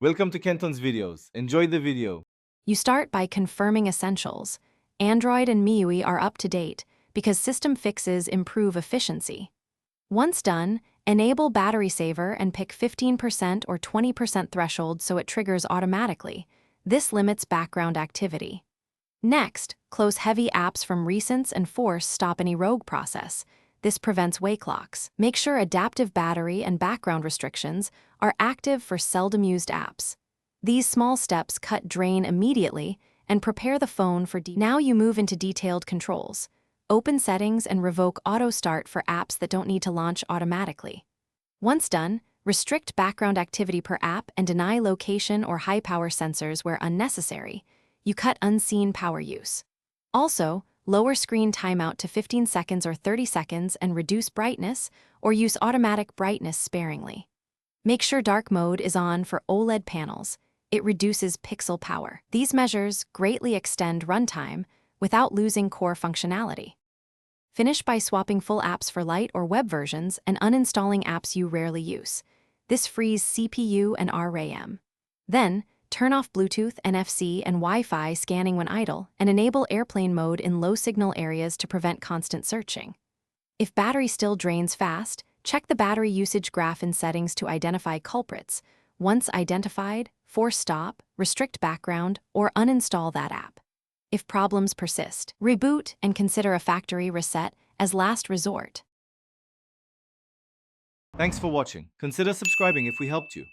Welcome to Kenton's videos. Enjoy the video. You start by confirming essentials. Android and MIUI are up to date because system fixes improve efficiency. Once done, enable battery saver and pick 15% or 20% threshold so it triggers automatically. This limits background activity. Next, close heavy apps from recents and force stop any rogue process. This prevents wake locks. Make sure adaptive battery and background restrictions are active for seldom used apps. These small steps cut drain immediately and prepare the phone for Now you move into detailed controls. Open settings and revoke auto start for apps that don't need to launch automatically. Once done, restrict background activity per app and deny location or high power sensors where unnecessary. You cut unseen power use. Also, lower screen timeout to 15 seconds or 30 seconds and reduce brightness or use automatic brightness sparingly. Make sure dark mode is on for OLED panels. It reduces pixel power. These measures greatly extend runtime without losing core functionality. Finish by swapping full apps for light or web versions and uninstalling apps you rarely use. This frees CPU and RAM. Then, turn off Bluetooth, NFC, and Wi-Fi scanning when idle, and enable airplane mode in low-signal areas to prevent constant searching. If battery still drains fast, check the battery usage graph in settings to identify culprits. Once identified, force stop, restrict background, or uninstall that app. If problems persist, reboot and consider a factory reset as last resort. Thanks for watching. Consider subscribing if we helped you.